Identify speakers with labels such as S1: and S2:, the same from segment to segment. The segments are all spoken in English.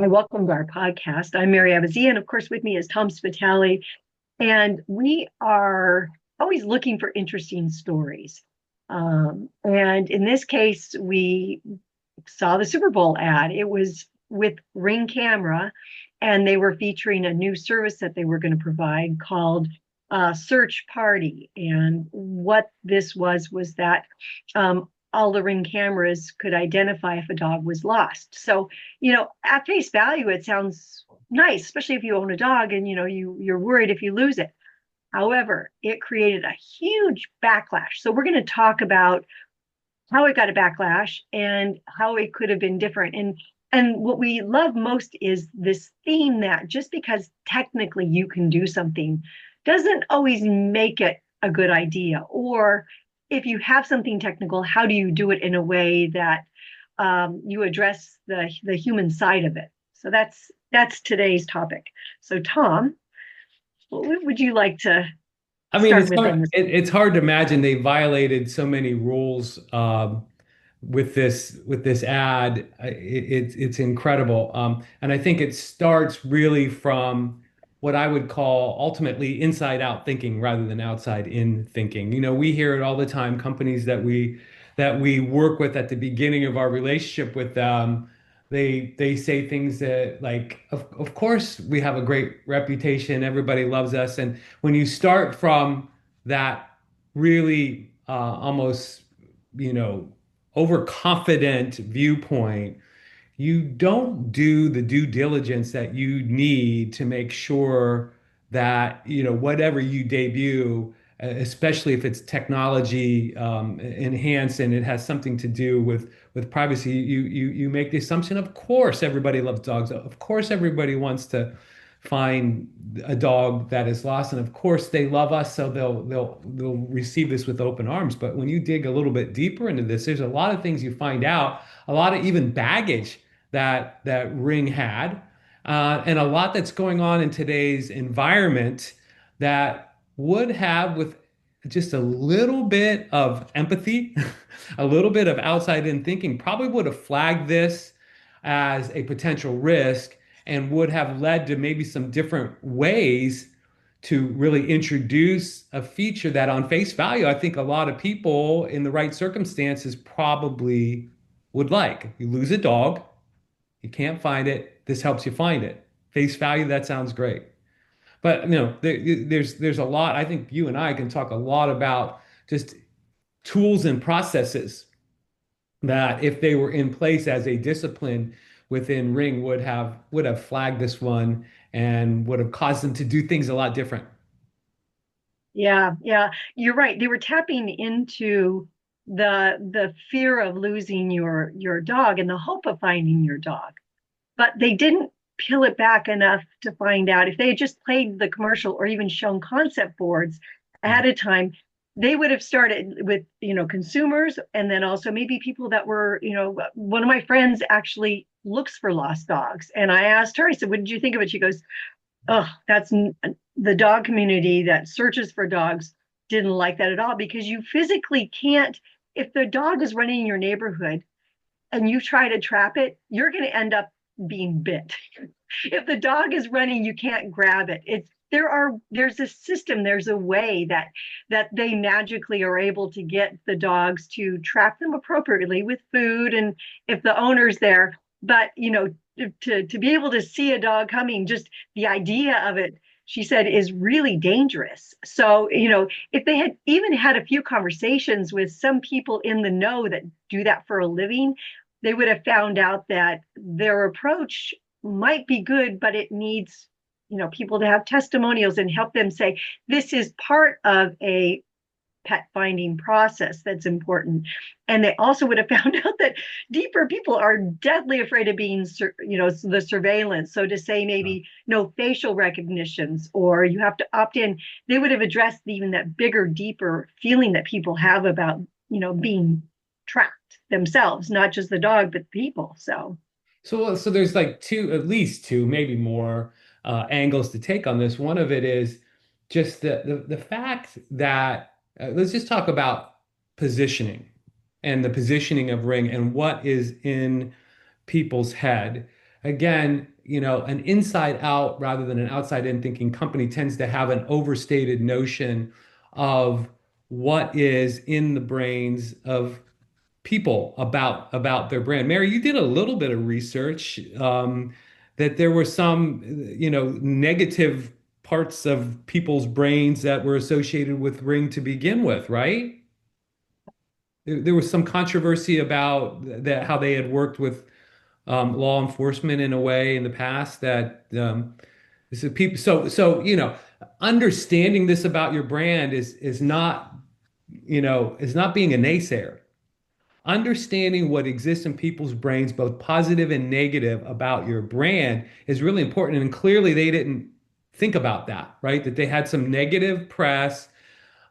S1: I welcome to our podcast. I'm Mary Abazi, and of course, with me is Tom Spitali. And we are always looking for interesting stories. And in this case, we saw the Super Bowl ad. It was with Ring Camera, and they were featuring a new service that they were going to provide called Search Party. And what this was that all the Ring cameras could identify if a dog was lost. So, at face value, it sounds nice, especially if you own a dog and you're worried if you lose it. However, it created a huge backlash. So we're going to talk about how it got a backlash and how it could have been different. And what we love most is this theme that just because technically you can do something doesn't always make it a good idea. Or if you have something technical, how do you do it in a way that you address the human side of it? So that's today's topic. So Tom, what would you like to
S2: I mean,
S1: start with on this?
S2: it's hard to imagine they violated so many rules with this ad. It's incredible, and I think it starts really from what I would call ultimately inside out thinking rather than outside in thinking. You know, we hear it all the time. Companies that we work with at the beginning of our relationship with them, they say things that like, of course we have a great reputation, everybody loves us, and when you start from that really almost, you know, overconfident viewpoint, you don't do the due diligence that you need to make sure that, you know, whatever you debut, especially if it's technology enhanced and it has something to do with privacy, you make the assumption, of course, everybody loves dogs. Of course, everybody wants to find a dog that is lost, and of course, they love us, so they'll receive this with open arms. But when you dig a little bit deeper into this, there's a lot of things you find out, a lot of even baggage that Ring had, and a lot that's going on in today's environment that would have, with just a little bit of empathy, a little bit of outside in thinking, probably would have flagged this as a potential risk and would have led to maybe some different ways to really introduce a feature that on face value, I think a lot of people in the right circumstances probably would like. You lose a dog, you can't find it. This helps you find it. Face value, that sounds great. But there's a lot. I think you and I can talk a lot about just tools and processes that, if they were in place as a discipline within Ring, would have flagged this one and would have caused them to do things a lot different.
S1: Yeah, yeah, you're right. They were tapping into the fear of losing your dog and the hope of finding your dog. But they didn't peel it back enough to find out if they had just played the commercial or even shown concept boards ahead of time, they would have started with, consumers and then also maybe people that were, one of my friends actually looks for lost dogs. And I asked her, I said, what did you think of it? She goes, oh, that's the dog community that searches for dogs didn't like that at all because you physically can't, if the dog is running in your neighborhood and you try to trap it, you're going to end up being bit. If the dog is running, you can't grab it. There's a system, there's a way that they magically are able to get the dogs to trap them appropriately with food and if the owner's there. But to be able to see a dog coming, just the idea of it, she said, is really dangerous. So, if they had even had a few conversations with some people in the know that do that for a living, they would have found out that their approach might be good, but it needs, people to have testimonials and help them say, this is part of a pet finding process that's important. And they also would have found out that deeper people are deadly afraid of being, the surveillance. So to say maybe no facial recognitions or you have to opt in, they would have addressed even that bigger, deeper feeling that people have about, being tracked themselves, not just the dog, but people.
S2: So there's like two, at least two, maybe more angles to take on this. One of it is just the fact that let's just talk about positioning and the positioning of Ring and what is in people's head. again, an inside out rather than an outside in thinking company tends to have an overstated notion of what is in the brains of people about their brand. Mary, you did a little bit of research that there were some, negative parts of people's brains that were associated with Ring to begin with, right? There was some controversy about that, how they had worked with law enforcement in a way in the past that so people understanding this about your brand is not is not being a naysayer. Understanding what exists in people's brains, both positive and negative, about your brand is really important. And clearly, they didn't think about that, right? That they had some negative press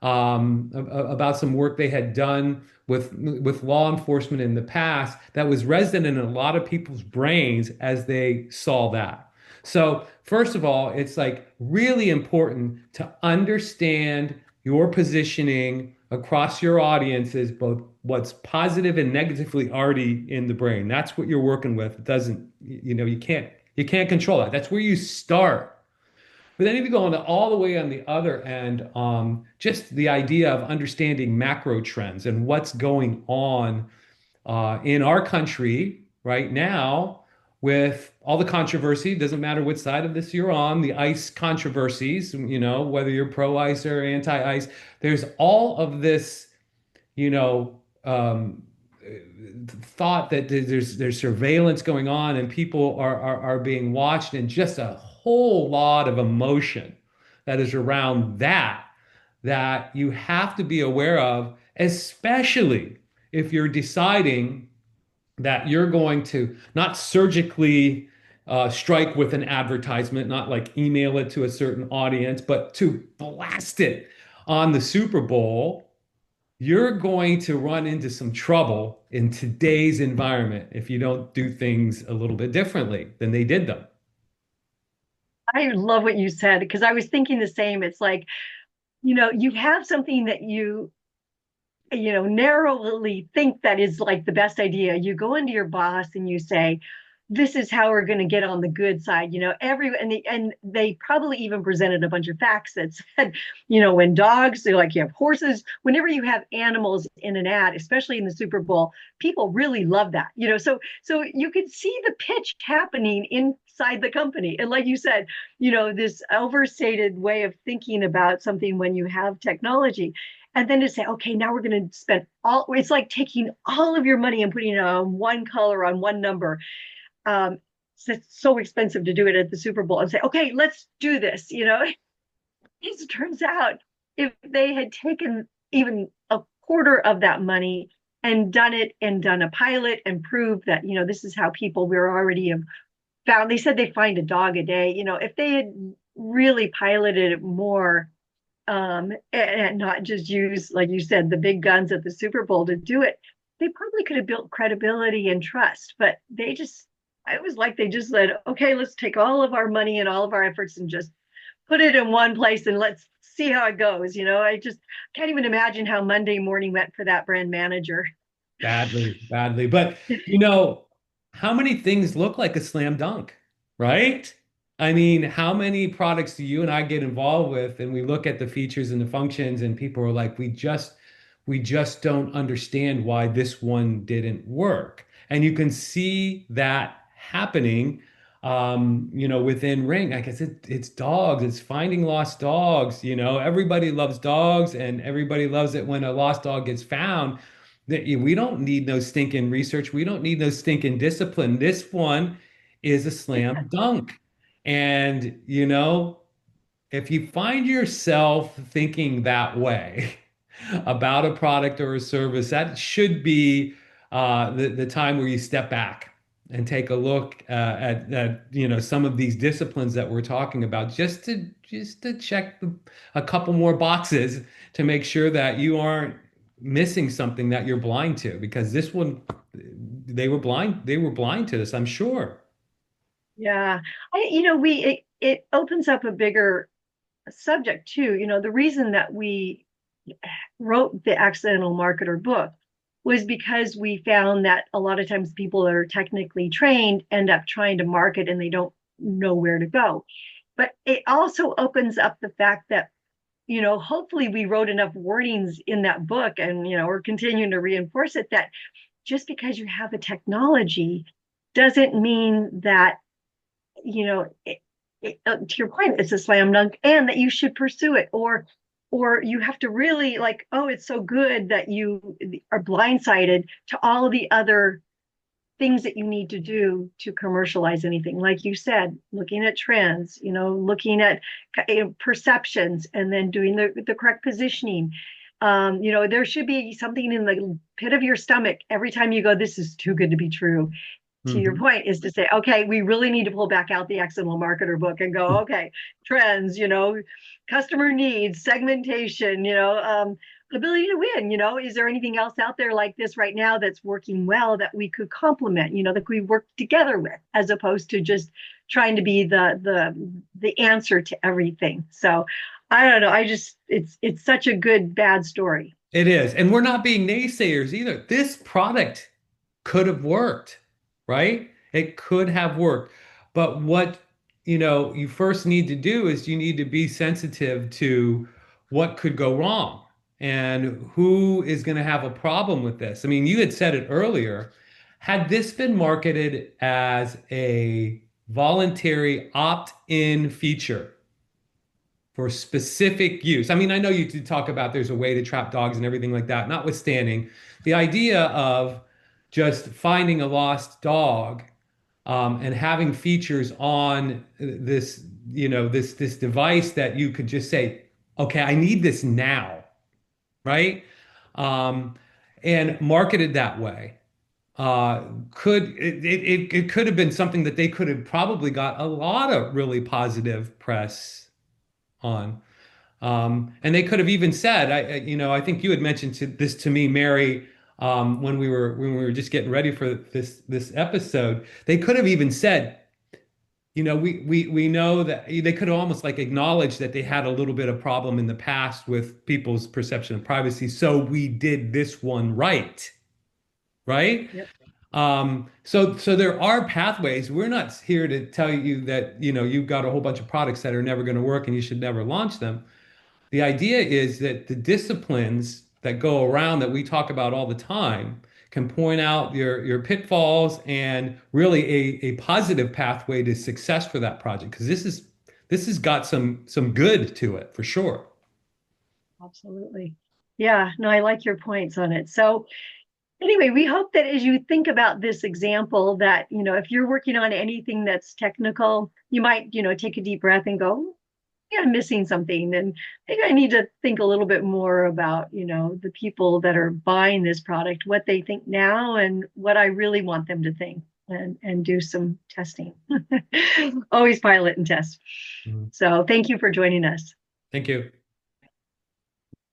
S2: about some work they had done with law enforcement in the past that was resident in a lot of people's brains as they saw that. So, first of all, it's like really important to understand your positioning across your audiences, both what's positive and negatively already in the brain. That's what you're working with. It doesn't, you can't control that. That's where you start. But then if you go on all the way on the other end, just the idea of understanding macro trends and what's going on in our country right now with all the controversy, doesn't matter which side of this you're on, the ICE controversies, whether you're pro-ICE or anti-ICE, there's all of this, you know, um, thought that there's surveillance going on and people are being watched, and just a whole lot of emotion that is around that you have to be aware of, especially if you're deciding that you're going to not surgically strike with an advertisement, not like email it to a certain audience, but to blast it on the Super Bowl. You're going to run into some trouble in today's environment if you don't do things a little bit differently than they did them.
S1: I love what you said because I was thinking the same. It's like, you have something that narrowly think that is like the best idea. You go into your boss and you say, this is how we're going to get on the good side. And they probably even presented a bunch of facts that said, when dogs, they're like, you have horses, whenever you have animals in an ad, especially in the Super Bowl, people really love that. So you could see the pitch happening inside the company. And like you said, this overstated way of thinking about something when you have technology. And then to say, okay, now we're going to spend it's like taking all of your money and putting it on one color, on one number. um, it's so expensive to do it at the Super Bowl and say, okay, let's do this. It turns out if they had taken even a quarter of that money and done it and done a pilot and proved that, this is how people we're already have found, they said they find a dog a day. If they had really piloted it more, and not just use, like you said, the big guns at the Super Bowl to do it, they probably could have built credibility and trust. But I was like, they just said, okay, let's take all of our money and all of our efforts and just put it in one place and let's see how it goes. I just can't even imagine how Monday morning went for that brand manager.
S2: Badly, badly. But how many things look like a slam dunk, right? I mean, how many products do you and I get involved with and we look at the features and the functions and people are like, we just don't understand why this one didn't work. And you can see that happening within Ring. I guess it's dogs, it's finding lost dogs. Everybody loves dogs and everybody loves it when a lost dog gets found. That we don't need no stinking research. We don't need no stinking discipline. This one is a slam dunk. And, if you find yourself thinking that way about a product or a service, that should be the time where you step back and take a look at some of these disciplines that we're talking about, just to check a couple more boxes to make sure that you aren't missing something that you're blind to, because this one they were blind to this, I'm sure.
S1: Yeah. It opens up a bigger subject too. The reason that we wrote the Accidental Marketer book was because we found that a lot of times people that are technically trained end up trying to market and they don't know where to go. But it also opens up the fact that, hopefully we wrote enough warnings in that book, and, we're continuing to reinforce it, that just because you have a technology doesn't mean that, to your point, it's a slam dunk and that you should pursue it, or you have to really like, oh, it's so good that you are blindsided to all the other things that you need to do to commercialize anything. Like you said, looking at trends, looking at perceptions, and then doing the correct positioning. There should be something in the pit of your stomach every time you go, this is too good to be true. To your
S2: Mhm.
S1: point, is to say, okay, we really need to pull back out the accidental marketer book and go, okay, trends, customer needs, segmentation, ability to win. Is there anything else out there like this right now that's working well that we could complement, that we work together with, as opposed to just trying to be the answer to everything. So I don't know. It's such a good bad story.
S2: It is. And we're not being naysayers either. This product could have worked, right? It could have worked. But what, you first need to do is you need to be sensitive to what could go wrong and who is going to have a problem with this. I mean, you had said it earlier. Had this been marketed as a voluntary opt-in feature, for specific use. I mean, I know you did talk about there's a way to trap dogs and everything like that. Notwithstanding, the idea of just finding a lost dog and having features on this, this device that you could just say, okay, I need this now, right? Um, and marketed that way. It could have been something that they could have probably got a lot of really positive press on. And they could have even said, I think you had mentioned this to me, Mary, when we were just getting ready for this episode. They could have even said, we know that they could have almost like acknowledged that they had a little bit of problem in the past with people's perception of privacy. So we did this one right, right?
S1: Yep.
S2: So there are pathways. We're not here to tell you that, you've got a whole bunch of products that are never going to work and you should never launch them. The idea is that the disciplines that go around that we talk about all the time can point out your pitfalls and really a positive pathway to success for that project because this has got some good to it for sure.
S1: Absolutely. Yeah, no, I like your points on it. So anyway, we hope that as you think about this example, that, if you're working on anything that's technical, you might, take a deep breath and go, yeah, I'm missing something. And maybe I need to think a little bit more about, the people that are buying this product, what they think now and what I really want them to think, and do some testing. Always pilot and test.
S2: Mhm.
S1: So thank you for joining us.
S2: Thank you.